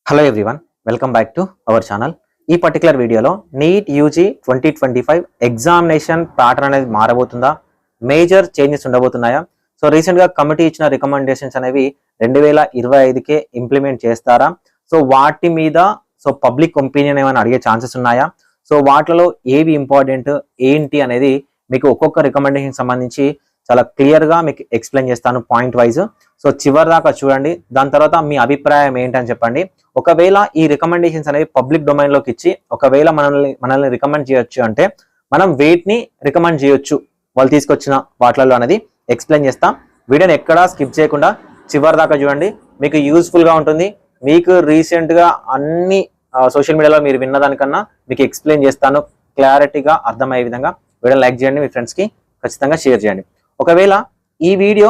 Hello everyone, welcome back to our channel. ఈ particular వీడియోలో NEET UG 2025 examination pattern అనేది మారబోతుందా, major changes ఉండబోతున్నాయా? So రీసెంట్గా committee ఇచ్చిన recommendations అనేవి 2025కే ఇంప్లిమెంట్ చేస్తారా? సో వాటి మీద పబ్లిక్ ఒపీనియన్ ఏమైనా అడిగే ఛాన్సెస్ ఉన్నాయా? సో వాటిలో ఏవి ఇంపార్టెంట్ ఏంటి అనేది మీకు ఒక్కొక్క రికమెండేషన్ సంబంధించి చాలా క్లియర్గా మీకు ఎక్స్ప్లెయిన్ చేస్తాను పాయింట్ వైజ్. సో చివరి దాకా చూడండి, దాని తర్వాత మీ అభిప్రాయం ఏంటని చెప్పండి. ఒకవేళ ఈ రికమెండేషన్స్ అనేవి పబ్లిక్ డొమైన్లోకి ఇచ్చి ఒకవేళ మనల్ని రికమెండ్ చేయొచ్చు అంటే మనం వెయిట్ని రికమెండ్ చేయొచ్చు వాళ్ళు తీసుకొచ్చిన వాటిలలో అనేది ఎక్స్ప్లెయిన్ చేస్తాం. వీడియోని ఎక్కడా స్కిప్ చేయకుండా చివరి దాకా చూడండి, మీకు యూస్ఫుల్గా ఉంటుంది. మీకు రీసెంట్గా అన్ని సోషల్ మీడియాలో మీరు విన్నదానికన్నా మీకు ఎక్స్ప్లెయిన్ చేస్తాను క్లారిటీగా అర్థమయ్యే విధంగా. వీడియో లైక్ చేయండి, మీ ఫ్రెండ్స్కి ఖచ్చితంగా షేర్ చేయండి. ఒకవేళ ఈ వీడియో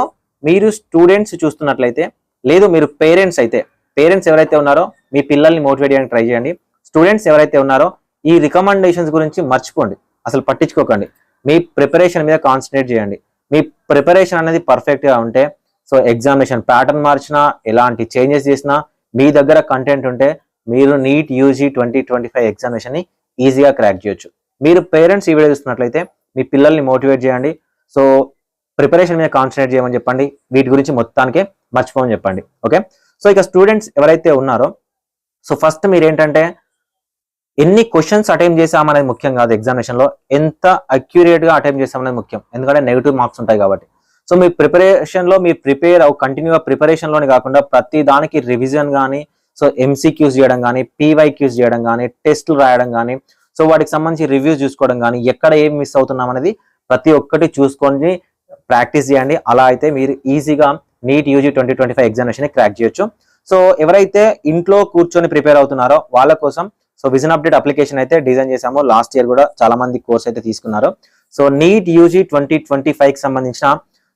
మీరు స్టూడెంట్స్ చూస్తున్నట్లయితే, లేదు మీరు పేరెంట్స్ అయితే, పేరెంట్స్ ఎవరైతే ఉన్నారో మీ పిల్లల్ని మోటివేట్ చేయడానికి ట్రై చేయండి. స్టూడెంట్స్ ఎవరైతే ఉన్నారో ఈ రికమెండేషన్స్ గురించి మర్చిపోండి, అసలు పట్టించుకోకండి. మీ ప్రిపరేషన్ మీద కాన్సన్ట్రేట్ చేయండి. మీ ప్రిపరేషన్ అనేది పర్ఫెక్ట్గా ఉంటే సో ఎగ్జామినేషన్ ప్యాటర్న్ మార్చినా, ఎలాంటి చేంజెస్ చేసినా, మీ దగ్గర కంటెంట్ ఉంటే మీరు నీట్ యూజీ 2025 ఎగ్జామినేషన్ని ఈజీగా క్రాక్ చేయొచ్చు. మీరు పేరెంట్స్ ఈ వీడియో చూస్తున్నట్లయితే మీ పిల్లల్ని మోటివేట్ చేయండి. సో ప్రిపరేషన్ మీద కాన్సన్ట్రేట్ చేయమని చెప్పండి. వీటి గురించి మొత్తానికే మర్చిపోమని చెప్పండి. ఓకే, సో ఇక స్టూడెంట్స్ ఎవరైతే ఉన్నారో సో ఫస్ట్ మీరు ఏంటంటే ఎన్ని క్వశ్చన్స్ అటెంప్ట్ చేసామనేది ముఖ్యం కాదు, ఎగ్జామినేషన్లో ఎంత అక్యురేట్గా అటెంప్ట్ చేసామనేది ముఖ్యం. ఎందుకంటే నెగిటివ్ మార్క్స్ ఉంటాయి కాబట్టి. సో మీ ప్రిపరేషన్లో మీరు కంటిన్యూగా ప్రిపరేషన్లోనే కాకుండా ప్రతి దానికి రివిజన్ కానీ, సో ఎంసీక్యూస్ చేయడం కానీ, పీవైక్యూస్ చేయడం కానీ, టెస్టులు రాయడం కానీ, సో వాటికి సంబంధించి రివ్యూస్ చూసుకోవడం కానీ, ఎక్కడ ఏం మిస్ అవుతున్నాం అనేది ప్రతి ఒక్కటి చూసుకొని ప్రాక్టీస్ చేయండి. అలా అయితే మీరు ఈజీగా నీట్ యూజీ 2025 ఎగ్జామినేషన్ క్రాక్ చేయొచ్చు. సో ఎవరైతే ఇంట్లో కూర్చొని ప్రిపేర్ అవుతున్నారో వాళ్ళ కోసం సో విజన్ అప్డేట్ అప్లికేషన్ అయితే డిజైన్ చేశాము. లాస్ట్ ఇయర్ కూడా చాలా మంది కోర్స్ అయితే తీసుకున్నారు. సో నీట్ యూజీ 2025కి సంబంధించిన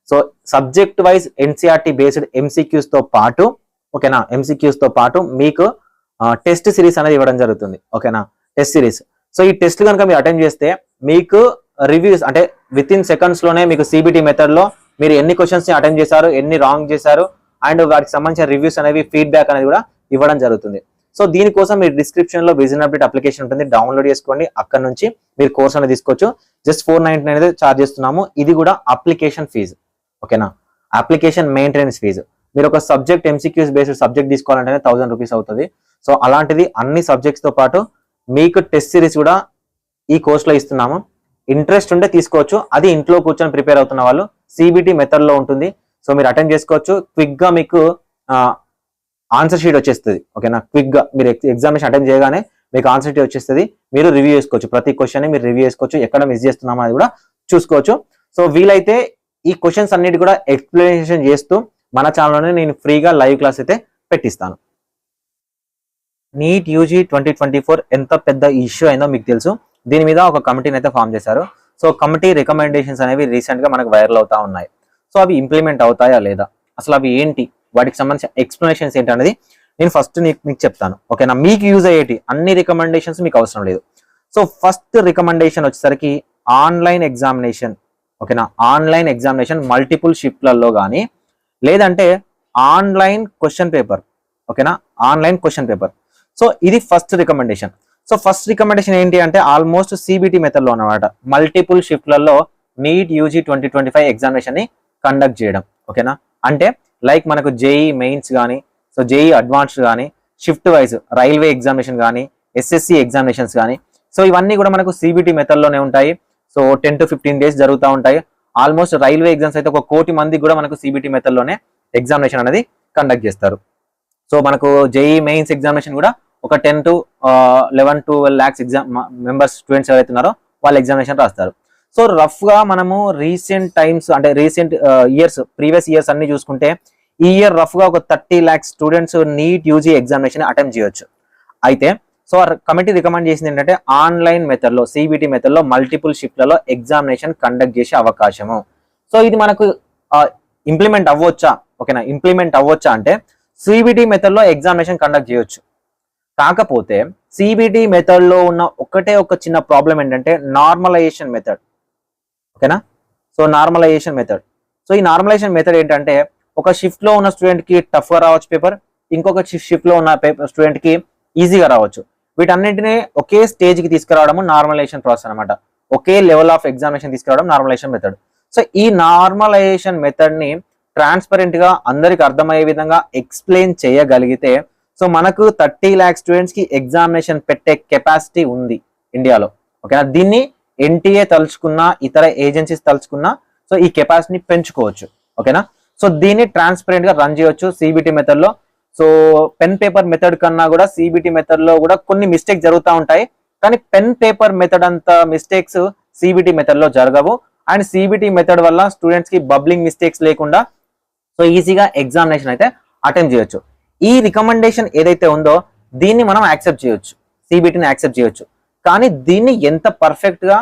so subject wise NCERT based MCQs తో పాటు, ఓకేనా, ఎంసీక్యూస్ తో పాటు మీకు టెస్ట్ సిరీస్ అనేది ఇవ్వడం జరుగుతుంది. ఓకేనా, టెస్ట్ సిరీస్. సో ఈ టెస్ట్ కనుక మీరు అటెండ్ చేస్తే మీకు రివ్యూస్ అంటే విత్ ఇన్ సెకండ్స్ లోనే మీకు సిబిటి మెథడ్ లో మీరు ఎన్ని క్వశ్చన్స్ ని అటెండ్ చేశారు, ఎన్ని రాంగ్ చేశారు, అండ్ వాటికి సంబంధించిన రివ్యూస్ అనేవి, ఫీడ్బ్యాక్ అనేది కూడా ఇవ్వడం జరుగుతుంది. సో దీనికోసం మీరు డిస్క్రిప్షన్ లో విజన్ అప్డేట్ అప్లికేషన్ ఉంటుంది, డౌన్లోడ్ చేసుకోండి. అక్కడ నుంచి మీరు కోర్స్ అనేది తీసుకోవచ్చు. జస్ట్ 499 అనేది ఛార్జ్ చేస్తున్నాము. ఇది కూడా అప్లికేషన్ ఫీజు. ఓకేనా, అప్లికేషన్ మెయింటెనెన్స్ ఫీజు. మీరు ఒక సబ్జెక్ట్ ఎంసీక్యూస్ బేస్డ్ సబ్జెక్ట్ తీసుకోవాలంటే 1000 రూపీస్ అవుతుంది. సో అలాంటిది అన్ని సబ్జెక్ట్స్ తో పాటు మీకు టెస్ట్ సిరీస్ కూడా ఈ కోర్స్ లో ఇస్తున్నాము. ఇంట్రెస్ట్ ఉంటే తీసుకోవచ్చు. అది ఇంట్లో కూర్చొని ప్రిపేర్ అవుతున్న వాళ్ళు సిబిటి మెథడ్ లో ఉంటుంది. సో మీరు అటెండ్ చేసుకోవచ్చు. క్విక్ గా మీకు ఆన్సర్ షీట్ వచ్చేస్తుంది. ఓకేనా, క్విక్ గా మీరు ఎగ్జామినేషన్ అటెండ్ చేయగానే మీకు ఆన్సర్ షీట్ వచ్చేస్తుంది. మీరు రివ్యూ చేసుకోవచ్చు, ప్రతి క్వశ్చన్ మీరు రివ్యూ చేసుకోవచ్చు, ఎక్కడ మిస్ చేస్తున్నామో అది కూడా చూసుకోవచ్చు. సో వీలైతే ఈ క్వశ్చన్స్ అన్నిటి కూడా ఎక్స్ప్లెనేషన్ చేస్తూ మన ఛానల్లోనే నేను ఫ్రీగా లైవ్ క్లాస్ అయితే పెట్టిస్తాను. నీట్ యూజీ 2024 ఎంత పెద్ద ఇష్యూ అయిందో మీకు తెలుసు. దీని మీద ఒక కమిటీని అయితే ఫామ్ చేశారు. సో కమిటీ రికమెండేషన్స్ అనేవి రీసెంట్ గా మనకు వైరల్ అవుతా ఉన్నాయి. సో అవి ఇంప్లిమెంట్ అవుతాయా లేదా, అసలు అవి ఏంటి, వాటికి సంబంధించిన ఎక్స్ప్లెనేషన్స్ ఏంటి అనేది నేను ఫస్ట్ మీకు చెప్తాను. ఓకేనా, మీకు యూజ్ అయ్యేటి అన్ని రికమెండేషన్స్ మీకు అవసరం లేదు. సో ఫస్ట్ రికమెండేషన్ వచ్చేసరికి ఆన్లైన్ ఎగ్జామినేషన్. ఓకేనా, ఆన్లైన్ ఎగ్జామినేషన్ మల్టిపుల్ షిఫ్ట్లలో కానీ, లేదంటే ఆన్లైన్ క్వశ్చన్ పేపర్. ఓకేనా, ఆన్లైన్ క్వశ్చన్ పేపర్. సో ఇది first recommendation. So first recommendation ఏంటి అంటే ఆల్మోస్ట్ సిబిటి మెథడ్ లో అన్నమాట, మల్టిపుల్ షిఫ్ట్లలో నీట్ యూజీ 2025 ఎగ్జామినేషన్ ని కండక్ట్ చేయడం. ఓకేనా, అంటే లైక్ మనకు జేఈ మెయిన్స్ కానీ, సో జేఈ అడ్వాన్స్డ్ కానీ, షిఫ్ట్ వైజ్ రైల్వే ఎగ్జామినేషన్ కానీ, ఎస్ఎస్సి ఎగ్జామినేషన్స్ కానీ, సో ఇవన్నీ కూడా మనకు సిబిటి మెథడ్ లోనే ఉంటాయి. సో 10 to 15 days జరుగుతూ ఉంటాయి. ఆల్మోస్ట్ రైల్వే ఎగ్జామ్స్ అయితే 1 కోటి మంది కూడా మనకు సిబిటి మెథడ్ లోనే ఎగ్జామినేషన్ అనేది కండక్ట్ చేస్తారు. సో మనకు జేఈ మెయిన్స్ ఎగ్జామినేషన్ కూడా ఒక 10 to 11 to 12 lakhs members students ఎవరైతే ఉన్నారో వాళ్ళు ఎగ్జామినేషన్ రాస్తారు. సో రఫ్ గా మనము రీసెంట్ టైమ్స్ అంటే రీసెంట్ ఇయర్స్, ప్రీవియస్ ఇయర్స్ అన్ని చూసుకుంటే ఈ ఇయర్ రఫ్ గా ఒక 30 lakhs students NEET UG examination attempt చేయొచ్చు. అయితే సో కమిటీ రికమెండ్ చేసింది ఏంటంటే ఆన్లైన్ మెథడ్ లో, సిబిటి మెథడ్ లో మల్టిపుల్ షిఫ్ట్లలో ఎగ్జామినేషన్ కండక్ట్ చేసే అవకాశము. సో ఇది మనకు ఇంప్లిమెంట్ అవ్వచ్చా? ఓకేనా, ఇంప్లిమెంట్ అవ్వచ్చా అంటే సిబిటి మెథడ్ లో ఎగ్జామినేషన్ కండక్ట్ చేయొచ్చు. కాకపోతే సిబిటి మెథడ్ లో ఉన్న ఒక చిన్న ప్రాబ్లం ఏంటంటే నార్మలైజేషన్ మెథడ్. ఓకేనా, సో నార్మలైజేషన్ మెథడ్. సో ఈ నార్మలైజేషన్ మెథడ్ ఏంటంటే ఒక షిఫ్ట్ లో ఉన్న స్టూడెంట్ కి టఫ్ గా రావచ్చు పేపర్, ఇంకొక షిఫ్ట్ లో ఉన్న స్టూడెంట్ కి ఈజీగా రావచ్చు. వీటన్నింటినీ ఒకే స్టేజ్ కి తీసుకురావడం నార్మలైజేషన్ ప్రాసెస్ అనమాట. ఒకే లెవెల్ ఆఫ్ ఎగ్జామినేషన్ తీసుకురావడం నార్మలైజేషన్ మెథడ్. సో ఈ నార్మలైజేషన్ మెథడ్ ని ట్రాన్స్పరెంట్ గా అందరికి అర్థమయ్యే విధంగా ఎక్స్ప్లెయిన్ చేయగలిగితే సో మనకు 30 lakh స్టూడెంట్స్ కి ఎగ్జామినేషన్ పెట్టే కెపాసిటీ ఉంది ఇండియాలో. ఓకేనా, దీన్ని ఎన్టీఏ తలుచుకున్నా ఇతర ఏజెన్సీస్ తలుచుకున్నా సో ఈ కెపాసిటీని పెంచుకోవచ్చు. ఓకేనా, సో దీన్ని ట్రాన్స్పరెంట్ గా రన్ చేయొచ్చు సిబిటి మెథడ్ లో. సో పెన్ పేపర్ మెథడ్ కన్నా కూడా సిబిటి మెథడ్ లో కూడా కొన్ని మిస్టేక్స్ జరుగుతూ ఉంటాయి, కానీ పెన్ పేపర్ మెథడ్ అంత మిస్టేక్స్ సిబిటి మెథడ్ లో జరగవు. అండ్ సిబిటి మెథడ్ వల్ల స్టూడెంట్స్ కి బబ్లింగ్ మిస్టేక్స్ లేకుండా సో ఈజీగా ఎగ్జామినేషన్ అయితే అటెంప్ట్ చేయొచ్చు. ఈ రికమెండేషన్ ఏదైతే ఉందో దీన్ని మనం యాక్సెప్ట్ చేయొచ్చు, సిబిటిని యాక్సెప్ట్ చేయొచ్చు. కానీ దీన్ని ఎంత పర్ఫెక్ట్ గా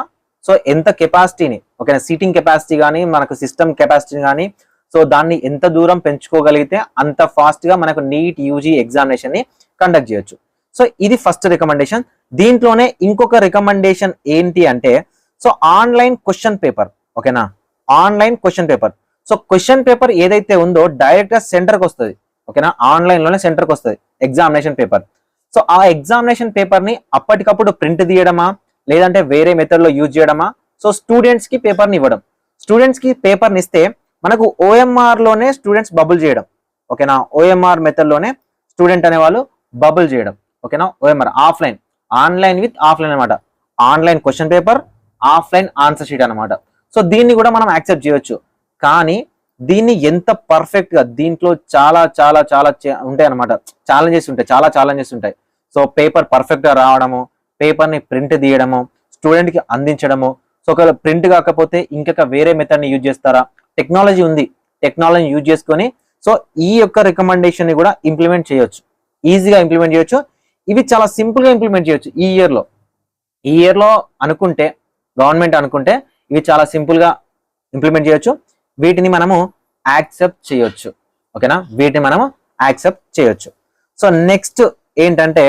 సో ఎంత కెపాసిటీని ఓకేనా సీటింగ్ కెపాసిటీ కానీ మనకు సిస్టమ్ కెపాసిటీ కానీ సో దాన్ని ఎంత దూరం పెంచుకోగలిగితే అంత ఫాస్ట్ గా మనకు నీట్ యూజీ ఎగ్జామినేషన్ ని కండక్ట్ చేయొచ్చు. సో ఇది ఫస్ట్ రికమెండేషన్. దీంట్లోనే ఇంకొక రికమెండేషన్ ఏంటి అంటే సో ఆన్లైన్ క్వశ్చన్ పేపర్. ఓకేనా, online question paper. So question paper ఏదైతే ఉందో డైరెక్ట్ గా సెంటర్కి వస్తుంది. ఓకేనా, ఆన్లైన్ లోనే సెంటర్కి వస్తుంది ఎగ్జామినేషన్ పేపర్. సో ఆ ఎగ్జామినేషన్ పేపర్ ని అప్పటికప్పుడు ప్రింట్ తీయడమా లేదంటే వేరే మెథడ్ లో యూజ్ చేయడమా, సో స్టూడెంట్స్ కి పేపర్ ని ఇవ్వడం. స్టూడెంట్స్ కి పేపర్ ని ఇస్తే మనకు ఓఎంఆర్ లోనే స్టూడెంట్స్ బబుల్ చేయడం. ఓకేనా, ఓఎంఆర్ మెథడ్ లోనే స్టూడెంట్ అనే వాళ్ళు బబుల్ చేయడం. ఓకేనా, OMR offline, online with offline అనమాట. Online question paper, offline answer sheet అనమాట. సో దీన్ని కూడా మనం యాక్సెప్ట్ చేయొచ్చు. కానీ దీన్ని ఎంత పర్ఫెక్ట్ గా దీంట్లో చాలా చాలా చాలా ఉంటాయి అనమాట, ఛాలెంజెస్ ఉంటాయి, చాలా ఛాలెంజెస్ ఉంటాయి. సో పేపర్ పర్ఫెక్ట్ గా రావడము, పేపర్ ని ప్రింట్ తీయడము, స్టూడెంట్ కి అందించడము. సో ఒకవేళ ప్రింట్ కాకపోతే ఇంకొక వేరే మెథడ్ ని యూజ్ చేస్తారా, టెక్నాలజీ ఉంది, టెక్నాలజీ యూజ్ చేసుకొని సో ఈ యొక్క రికమెండేషన్ ని కూడా ఇంప్లిమెంట్ చేయొచ్చు, ఈజీగా ఇంప్లిమెంట్ చేయొచ్చు. ఇవి చాలా సింపుల్ గా ఇంప్లిమెంట్ చేయొచ్చు ఈ ఇయర్ లో అనుకుంటే, గవర్నమెంట్ అనుకుంటే ఇవి చాలా సింపుల్ గా ఇంప్లిమెంట్ చేయొచ్చు. వీటిని మనము యాక్సెప్ట్ చేయొచ్చు. ఓకేనా, వీటిని మనము యాక్సెప్ట్ చేయొచ్చు. సో నెక్స్ట్ ఏంటంటే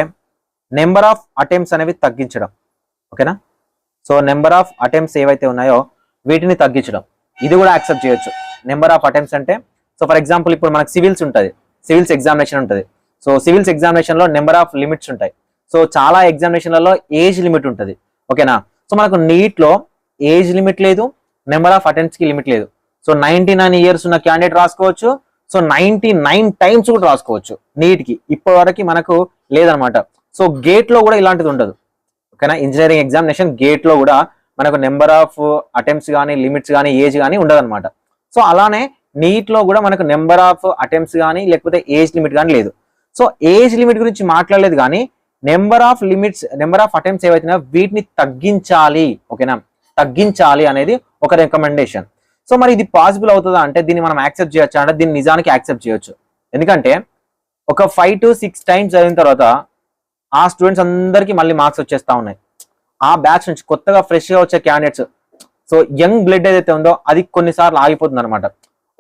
నెంబర్ ఆఫ్ అటెంప్ట్స్ అనేవి తగ్గించడం. ఓకేనా, సో నెంబర్ ఆఫ్ అటెంప్ట్స్ ఏవైతే ఉన్నాయో వీటిని తగ్గించడం, ఇది కూడా యాక్సెప్ట్ చేయొచ్చు. నెంబర్ ఆఫ్ అటెంప్ట్స్ అంటే సో ఫర్ ఎగ్జాంపుల్ ఇప్పుడు మనకు సివిల్స్ ఉంటుంది, సివిల్స్ ఎగ్జామినేషన్ ఉంటుంది. సో సివిల్స్ ఎగ్జామినేషన్ లో నెంబర్ ఆఫ్ లిమిట్స్ ఉంటాయి. సో చాలా ఎగ్జామినేషన్లలో ఏజ్ లిమిట్ ఉంటుంది. ఓకేనా, సో మనకు నీట్ లో ఏజ్ లిమిట్ లేదు, నెంబర్ ఆఫ్ అటెంప్ట్స్ కి లిమిట్ లేదు. సో 99 years ఉన్న క్యాండిడేట్ రాసుకోవచ్చు, సో 99 times కూడా రాసుకోవచ్చు నీట్ కి. ఇప్పటి వరకు మనకు లేదనమాట. సో గేట్ లో కూడా ఇలాంటిది ఉండదు. ఓకేనా, ఇంజనీరింగ్ ఎగ్జామినేషన్ గేట్ లో కూడా మనకు నెంబర్ ఆఫ్ అటెంప్ట్స్ కానీ లిమిట్స్ కానీ ఏజ్ కానీ ఉండదు అనమాట. సో అలానే నీట్ లో కూడా మనకు నెంబర్ ఆఫ్ అటెంప్ట్స్ కానీ లేకపోతే ఏజ్ లిమిట్ కానీ లేదు. సో ఏజ్ లిమిట్ గురించి మాట్లాడలేదు, కానీ number of limits, number of attempts ఏవైతున్నాయో వీటిని తగ్గించాలి. ఓకేనా, తగ్గించాలి అనేది ఒక రికమెండేషన్. సో మరి ఇది పాసిబుల్ అవుతుందా అంటే దీన్ని మనం యాక్సెప్ట్ చేయొచ్చా అంటే దీన్ని నిజానికి యాక్సెప్ట్ చేయొచ్చు. ఎందుకంటే ఒక 5 to 6 times చదివిన తర్వాత ఆ స్టూడెంట్స్ అందరికీ మళ్ళీ మార్క్స్ వచ్చేస్తా ఉన్నాయి. ఆ బ్యాచ్ నుంచి కొత్తగా ఫ్రెష్ గా వచ్చే క్యాండిడేట్స్, సో యంగ్ బ్లడ్ ఏదైతే ఉందో అది కొన్నిసార్లు ఆగిపోతుంది అనమాట.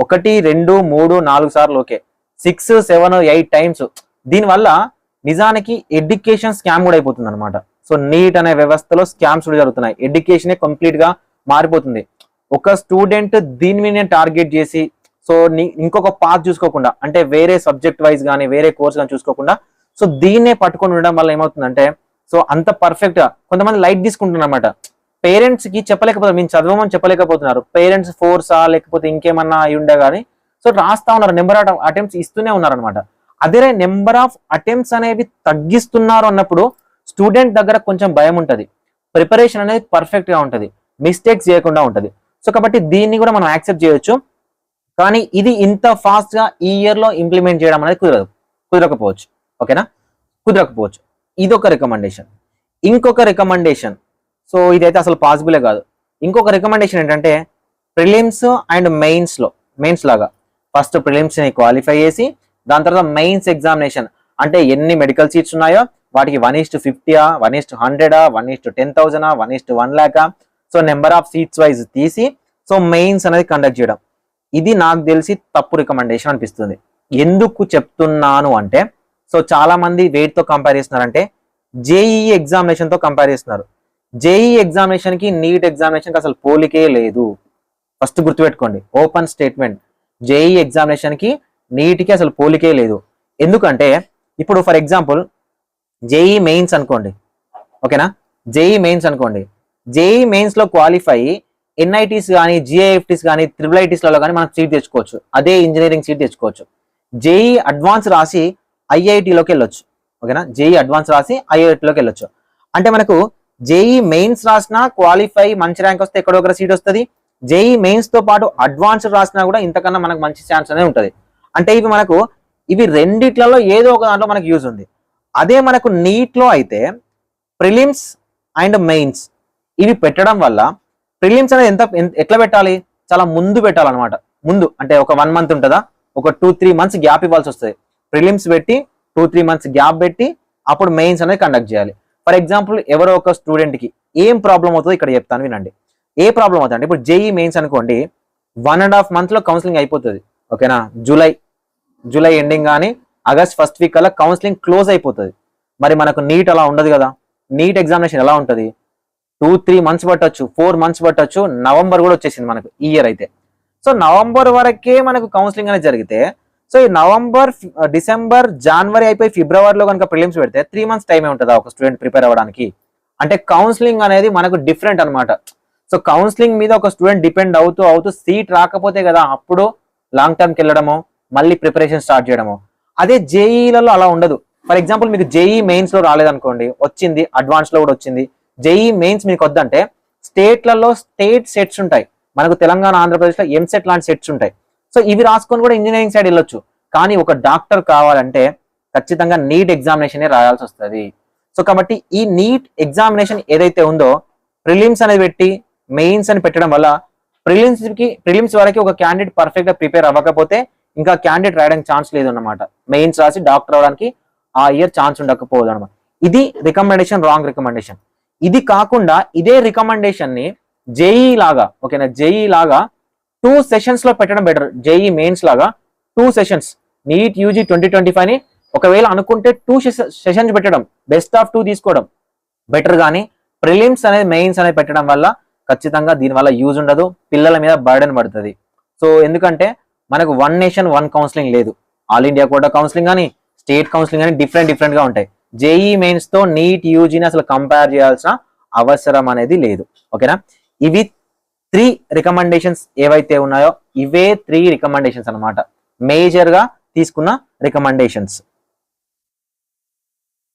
1, 2, 3, 4 సార్లు ఓకే, 6, 7, 8 times. దీనివల్ల నిజానికి ఎడ్యుకేషన్ స్కామ్ కూడా అయిపోతుంది అనమాట. సో నీట్ అనే వ్యవస్థలో స్కామ్స్ కూడా జరుగుతున్నాయి, ఎడ్యుకేషనే కంప్లీట్ గా మారిపోతుంది. ఒక స్టూడెంట్ దీని మీద టార్గెట్ చేసి సో ఇంకొక పాత్ చూసుకోకుండా, అంటే వేరే సబ్జెక్ట్ వైజ్ కానీ వేరే కోర్స్ కానీ చూసుకోకుండా సో దీన్నే పట్టుకొని ఉండడం వల్ల ఏమవుతుందంటే సో అంత పర్ఫెక్ట్ గా కొంతమంది లైట్ తీసుకుంటున్నారు అనమాట. పేరెంట్స్ కి చెప్పలేకపోతున్నారు, మేము చదవమని చెప్పలేకపోతున్నారు. పేరెంట్స్ ఫోర్సా లేకపోతే ఇంకేమన్నా అయి ఉండే కానీ సో రాస్తా ఉన్నారు, నెంబర్ ఆఫ్ అటెంప్ట్స్ ఇస్తూనే ఉన్నారు అనమాట. అదే నెంబర్ ఆఫ్ అటెంప్ట్స్ అనేవి తగ్గిస్తున్నారు అన్నప్పుడు స్టూడెంట్ దగ్గర కొంచెం భయం ఉంటుంది, ప్రిపరేషన్ అనేది పర్ఫెక్ట్ గా ఉంటుంది, మిస్టేక్స్ చేయకుండా ఉంటుంది. సో కాబట్టి దీన్ని కూడా మనం యాక్సెప్ట్ చేయొచ్చు. కానీ ఇది ఇంత ఫాస్ట్ గా ఈ ఇయర్ లో ఇంప్లిమెంట్ చేయడం అనేది కుదరకపోవచ్చు. ఓకేనా, కుదరకపోవచ్చు. ఇదొక రికమెండేషన్. ఇంకొక రికమెండేషన్, సో ఇదైతే అసలు పాసిబులే కాదు. ఇంకొక రికమెండేషన్ ఏంటంటే ప్రిలిమ్స్ అండ్ మెయిన్స్ లాగా ఫస్ట్ ప్రిలిమ్స్ ని క్వాలిఫై చేసి దాని తర్వాత మెయిన్స్ ఎగ్జామినేషన్ అంటే ఎన్ని మెడికల్ సీట్స్ ఉన్నాయో వాటికి 1:50, 1:100, 1:10,000, 1:1 lakh, so number of seats wise తీసి సో మెయిన్స్ అనేది కండక్ట్ చేయడం. ఇది నాకు తెలిసి తప్పు రికమెండేషన్ అనిపిస్తుంది. ఎందుకు చెప్తున్నాను అంటే సో చాలా మంది వెయిట్ తో కంపేర్ చేస్తున్నారంటే జేఈఈ ఎగ్జామినేషన్ తో కంపేర్ చేస్తున్నారు. జేఈఈ ఎగ్జామినేషన్ కి నీట్ ఎగ్జామినేషన్ కి అసలు పోలికే లేదు. ఫస్ట్ గుర్తుపెట్టుకోండి, ఓపెన్ స్టేట్మెంట్. జేఈఈ ఎగ్జామినేషన్ కి నీట్ కి అసలు పోలికే లేదు. ఎందుకంటే ఇప్పుడు ఫర్ ఎగ్జాంపుల్ జేఈ మెయిన్స్ అనుకోండి, ఓకేనా, జేఈ మెయిన్స్ అనుకోండి, జేఈ మెయిన్స్ లో క్వాలిఫై ఎన్ఐటీస్ కానీ జిఐఎఫ్టీస్ కానీ ట్రిపుల్ ఐటీస్లలో కానీ మనం సీట్ తెచ్చుకోవచ్చు, అదే ఇంజనీరింగ్ సీట్ తెచ్చుకోవచ్చు. జేఈ అడ్వాన్స్ రాసి ఐఐటీలోకి వెళ్ళొచ్చు, ఓకేనా, జేఈ అడ్వాన్స్ రాసి ఐఐటీలోకి వెళ్ళొచ్చు. అంటే మనకు జేఈ మెయిన్స్ రాసినా క్వాలిఫై మంచి ర్యాంక్ వస్తే ఎక్కడో ఒక సీట్ వస్తుంది, జేఈ మెయిన్స్ తో పాటు అడ్వాన్స్ రాసినా కూడా ఇంతకన్నా మనకు మంచి ఛాన్స్ అనేది ఉంటుంది. అంటే ఇవి రెండిట్లలో ఏదో ఒక దాంట్లో మనకు యూజ్ ఉంది. అదే మనకు నీట్ లో అయితే ప్రిలిమ్స్ అండ్ మెయిన్స్ ఇవి పెట్టడం వల్ల ప్రిలిమ్స్ అనేది ఎట్లా పెట్టాలి, చాలా ముందు పెట్టాలన్నమాట. ముందు అంటే ఒక 1 month ఉంటుందా, ఒక 2-3 months గ్యాప్ ఇవ్వాల్సి వస్తుంది. ప్రిలిమ్స్ పెట్టి 2-3 months గ్యాప్ పెట్టి అప్పుడు మెయిన్స్ అనేది కండక్ట్ చేయాలి. ఫర్ ఎగ్జాంపుల్ ఎవరో ఒక స్టూడెంట్ కి ఏం ప్రాబ్లం అవుతుందో ఇక్కడ చెప్తాను వినండి. ఏ ప్రాబ్లం అవుతుంది అంటే ఇప్పుడు జేఈ మెయిన్స్ అనుకోండి, 1.5 months లో కౌన్సిలింగ్ అయిపోతుంది, ఓకేనా, జూలై ఎండింగ్ కానీ ఆగస్ట్ ఫస్ట్ వీక్ కల్లా కౌన్సిలింగ్ క్లోజ్ అయిపోతుంది. మరి మనకు నీట్ అలా ఉండదు కదా. నీట్ ఎగ్జామినేషన్ ఎలా ఉంటుంది, 2-3 months పట్టొచ్చు, 4 months పట్టొచ్చు, నవంబర్ కూడా వచ్చేసింది మనకు ఈ ఇయర్ అయితే. సో నవంబర్ వరకే మనకు కౌన్సిలింగ్ అనేది జరిగితే, సో ఈ నవంబర్, డిసెంబర్, జనవరి అయిపోయి ఫిబ్రవరిలో కనుక ప్రిలిమ్స్ పెడితే 3 months టైమే ఉంటుందా ఒక స్టూడెంట్ ప్రిపేర్ అవ్వడానికి? అంటే కౌన్సిలింగ్ అనేది మనకు డిఫరెంట్ అనమాట. సో కౌన్సిలింగ్ మీద ఒక స్టూడెంట్ డిపెండ్ అవుతూ సీట్ రాకపోతే కదా అప్పుడు లాంగ్ టర్మ్కి వెళ్ళడము, మళ్ళీ ప్రిపరేషన్ స్టార్ట్ చేయడము. అదే జేఈలలో అలా ఉండదు. ఫర్ ఎగ్జాంపుల్ మీకు జేఈ మెయిన్స్ లో రాలేదనుకోండి, వచ్చింది అడ్వాన్స్ లో కూడా వచ్చింది, జేఈ మెయిన్స్ మీకు వద్దంటే స్టేట్లలో స్టేట్ సెట్స్ ఉంటాయి, మనకు తెలంగాణ ఆంధ్రప్రదేశ్లో ఎంసెట్ లాంటి సెట్స్ ఉంటాయి. సో ఇవి రాసుకొని కూడా ఇంజనీరింగ్ సైడ్ వెళ్ళొచ్చు. కానీ ఒక డాక్టర్ కావాలంటే ఖచ్చితంగా నీట్ ఎగ్జామినేషన్ రాయాల్సి వస్తుంది. సో కాబట్టి ఈ నీట్ ఎగ్జామినేషన్ ఏదైతే ఉందో ప్రిలిమ్స్ అనేది పెట్టి మెయిన్స్ అని పెట్టడం వల్ల ప్రిలిమ్స్ వరకు ఒక క్యాండిడేట్ పర్ఫెక్ట్ గా ప్రిపేర్ అవ్వకపోతే ఇంకా క్యాండిడేట్ రాయడానికి ఛాన్స్ లేదు అన్నమాట. మెయిన్స్ రాసి డాక్టర్ అవడానికి ఆ ఇయర్ ఛాన్స్ ఉండకపోదు అనమాట. ఇది రికమెండేషన్, రాంగ్ రికమెండేషన్. ఇది కాకుండా ఇదే రికమెండేషన్ ని జేఈ లాగా, ఓకేనా, జేఈ లాగా 2 sessions లో పెట్టడం బెటర్. జేఈ మెయిన్స్ లాగా 2 sessions, నీట్ యూజీ 2025 ని ఒకవేళ అనుకుంటే 2 sessions పెట్టడం, బెస్ట్ ఆఫ్ 2 తీసుకోవడం బెటర్. కానీ ప్రిలిమ్స్ అనేది మెయిన్స్ అనేది పెట్టడం వల్ల ఖచ్చితంగా దీనివల్ల యూజ్ ఉండదు, పిల్లల మీద బర్డెన్ పడుతుంది. సో ఎందుకంటే మనకు 1 nation 1 కౌన్సిలింగ్ లేదు, ఆల్ ఇండియా కోటా కౌన్సిలింగ్ కానీ స్టేట్ కౌన్సిలింగ్ కానీ డిఫరెంట్ గా ఉంటాయి. జేఈ మెయిన్స్ తో నీట్ యూజీని అసలు కంపేర్ చేయాల్సిన అవసరం అనేది లేదు, ఓకేనా. ఇవి 3 రికమెండేషన్స్ ఏవైతే ఉన్నాయో ఇవే 3 రికమెండేషన్స్ అనమాట, మేజర్ గా తీసుకున్న రికమెండేషన్స్.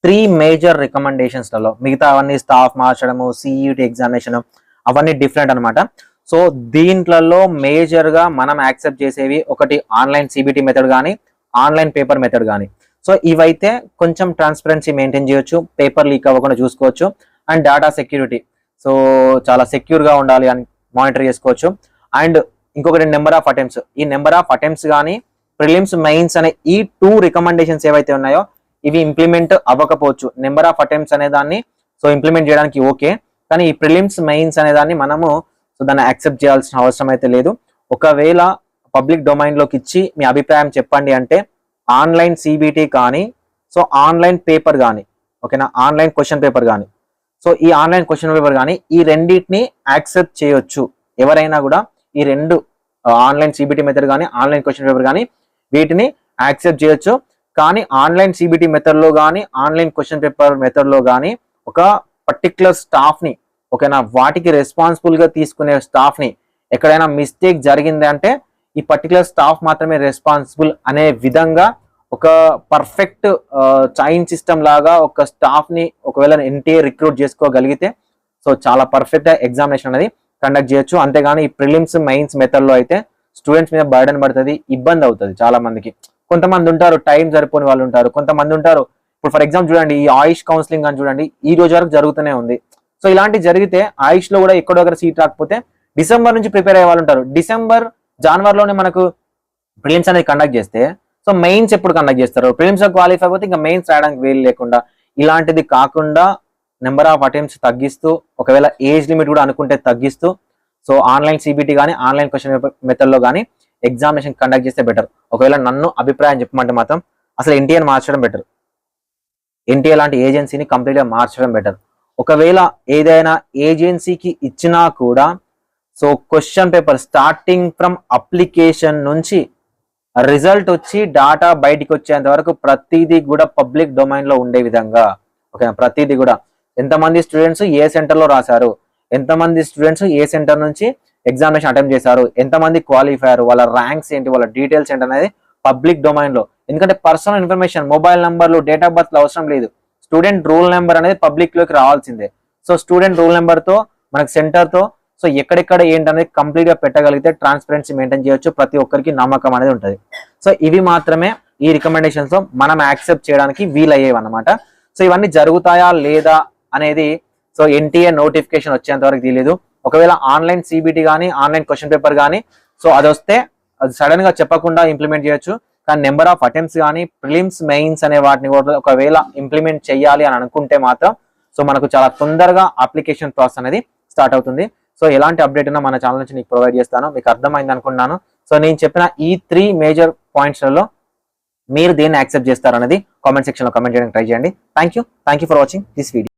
3 మేజర్ రికమెండేషన్స్ లలో మిగతా అవన్నీ స్టాఫ్ మార్చడము, సిఈటి ఎగ్జామినేషన్ అవన్నీ డిఫరెంట్ అనమాట. సో దీంట్లలో మేజర్ గా మనం యాక్సెప్ట్ చేసేవి ఒకటి ఆన్లైన్ సిబిటి మెథడ్ కానీ ఆన్లైన్ పేపర్ మెథడ్ కానీ. సో ఇవైతే కొంచెం ట్రాన్స్పరెన్సీ మెయింటైన్ చేయొచ్చు, పేపర్ లీక్ అవ్వకుండా చూసుకోవచ్చు. అండ్ డేటా సెక్యూరిటీ, సో చాలా సెక్యూర్ గా ఉండాలి అని మానిటర్ చేసుకోవచ్చు. అండ్ ఇంకొకటి నెంబర్ ఆఫ్ అటెంప్ట్స్, ఈ నెంబర్ ఆఫ్ అటెంప్ట్స్ కానీ ప్రిలిమ్స్ మెయిన్స్ అనే ఈ 2 రికమెండేషన్స్ ఏవైతే ఉన్నాయో ఇవి ఇంప్లిమెంట్ అవ్వకపోవచ్చు. నెంబర్ ఆఫ్ అటెంప్ట్స్ అనే దాన్ని సో ఇంప్లిమెంట్ చేయడానికి ఓకే, కానీ ఈ ప్రిలిమ్స్ మెయిన్స్ అనే దాన్ని మనము సో దాన్ని యాక్సెప్ట్ చేయాల్సిన అవసరం అయితే లేదు. ఒకవేళ పబ్లిక్ డొమైన్ లోకి ఇచ్చి మీ అభిప్రాయం చెప్పండి అంటే ఆన్లైన్ సిబిటి కానీ, సో ఆన్లైన్ పేపర్ కానీ, ఓకేనా, ఆన్లైన్ క్వశ్చన్ పేపర్ కానీ, సో ఈ ఆన్లైన్ క్వశ్చన్ పేపర్ కానీ ఈ రెండింటిని యాక్సెప్ట్ చేయొచ్చు. ఎవరైనా కూడా ఈ 2 ఆన్లైన్ సిబిటి మెథడ్ కానీ ఆన్లైన్ క్వశ్చన్ పేపర్ కానీ వీటిని యాక్సెప్ట్ చేయొచ్చు. కానీ ఆన్లైన్ సిబిటి మెథడ్ లో కానీ ఆన్లైన్ క్వశ్చన్ పేపర్ మెథడ్ లో కానీ ఒక పర్టికులర్ స్టాఫ్ ని, ఓకేనా, వాటికి రెస్పాన్సిబుల్ గా తీసుకునే స్టాఫ్ ని ఎక్కడైనా మిస్టేక్ జరిగింది అంటే ఈ పర్టికులర్ స్టాఫ్ మాత్రమే రెస్పాన్సిబుల్ అనే విధంగా ఒక పర్ఫెక్ట్ చైన్ సిస్టమ్ లాగా ఒక స్టాఫ్ ని ఒకవేళ ఎన్టీఏ రిక్రూట్ చేసుకోగలిగితే సో చాలా పర్ఫెక్ట్ గా ఎగ్జామినేషన్ అనేది కండక్ట్ చేయొచ్చు. అంతేగాని ఈ ప్రిలిమ్స్ మెయిన్స్ మెథడ్ లో అయితే స్టూడెంట్స్ మీద బర్డెన్ పడుతుంది, ఇబ్బంది అవుతుంది చాలా మందికి. కొంతమంది ఉంటారు టైం సరిపోని వాళ్ళు ఉంటారు, కొంతమంది ఉంటారు. ఇప్పుడు ఫర్ ఎగ్జాంపుల్ చూడండి, ఈ ఆయుష్ కౌన్సిలింగ్ అని చూడండి, ఈ రోజు వరకు జరుగుతూనే ఉంది. సో ఇలాంటివి జరిగితే ఆయుష్ లో కూడా ఎక్కడో ఒకటి సీట్ రాకపోతే డిసెంబర్ నుంచి ప్రిపేర్ అయ్యే వాళ్ళు ఉంటారు. డిసెంబర్ జనవరిలోనే మనకు ప్రిలిమ్స్ అనేది కండక్ట్ చేస్తే సో మెయిన్స్ ఎప్పుడు కండక్ట్ చేస్తారు? ప్రిలిమ్స్ క్వాలిఫై అయిపోతే ఇంకా మెయిన్స్ రాయడానికి వీలు లేకుండా, ఇలాంటిది కాకుండా నెంబర్ ఆఫ్ అటెంప్ట్స్ తగ్గిస్తూ, ఒకవేళ ఏజ్ లిమిట్ కూడా అనుకుంటే తగ్గిస్తూ, సో ఆన్లైన్ సిబిటి కానీ ఆన్లైన్ క్వశ్చన్ మెథడ్ లో కానీ ఎగ్జామినేషన్ కండక్ట్ చేస్తే బెటర్. ఒకవేళ నన్ను అభిప్రాయం చెప్పమంటే మాత్రం అసలు ఎన్టీఏని మార్చడం బెటర్, ఎన్టీఏ లాంటి ఏజెన్సీని కంప్లీట్ గా మార్చడం బెటర్. ఒకవేళ ఏదైనా ఏజెన్సీకి ఇచ్చినా కూడా so question paper starting from application నుంచి రిజల్ట్ వచ్చి డాటా బయటికి వచ్చేంత వరకు ప్రతిదీ కూడా పబ్లిక్ డొమైన్ లో ఉండే విధంగా, ఓకే, ప్రతిదీ కూడా ఎంతమంది స్టూడెంట్స్ ఏ సెంటర్ లో రాశారు, ఎంతమంది స్టూడెంట్స్ ఏ సెంటర్ నుంచి ఎగ్జామినేషన్ అటెంప్ట్ చేశారు, ఎంతమంది క్వాలిఫైర్, వాళ్ళ ర్యాంక్స్ ఏంటి, వాళ్ళ డీటెయిల్స్ ఏంటి అనేది పబ్లిక్ డొమైన్ లో. ఎందుకంటే పర్సనల్ ఇన్ఫర్మేషన్, మొబైల్ నంబర్లు, డేట్ ఆఫ్ బర్త్ అవసరం లేదు. స్టూడెంట్ రూల్ నెంబర్ అనేది పబ్లిక్ లోకి రావాల్సిందే. సో స్టూడెంట్ రూల్ నెంబర్ తో మనకి సెంటర్ తో సో ఎక్కడెక్కడ ఏంటనేది కంప్లీట్ గా పెట్టగలిగితే ట్రాన్స్పరెన్సీ మెయింటైన్ చేయొచ్చు, ప్రతి ఒక్కరికి నమ్మకం అనేది ఉంటుంది. సో ఇవి మాత్రమే ఈ రికమెండేషన్స్ మనం యాక్సెప్ట్ చేయడానికి వీలయ్యేవి అన్నమాట. సో ఇవన్నీ జరుగుతాయా లేదా అనేది సో ఎన్టీఏ నోటిఫికేషన్ వచ్చేంత వరకు తెలియదు. ఒకవేళ ఆన్లైన్ సిబిటి కానీ ఆన్లైన్ క్వశ్చన్ పేపర్ కానీ సో అది వస్తే అది సడన్ గా చెప్పకుండా ఇంప్లిమెంట్ చేయొచ్చు. కానీ నెంబర్ ఆఫ్ అటెంప్ట్స్ కానీ ప్రిలిమ్స్ మెయిన్స్ అనే వాటిని కూడా ఒకవేళ ఇంప్లిమెంట్ చేయాలి అని అనుకుంటే మాత్రం సో మనకు చాలా తొందరగా అప్లికేషన్ ప్రాసెస్ అనేది స్టార్ట్ అవుతుంది. సో ఎలాంటి అప్డేట్ ఉన్నా మన ఛానల్ నుంచి నీకు ప్రొవైడ్ చేస్తాను. మీకు అర్థమైంది అనుకుంటున్నాను. సో నేను చెప్పిన ఈ 3 మేజర్ పాయింట్స్లలో మీరు దేన్ని యాక్సెప్ట్ చేస్తారు అనేది కామెంట్ సెక్షన్ లో కామెంట్ చేయడానికి ట్రై చేయండి. Thank you for watching this video.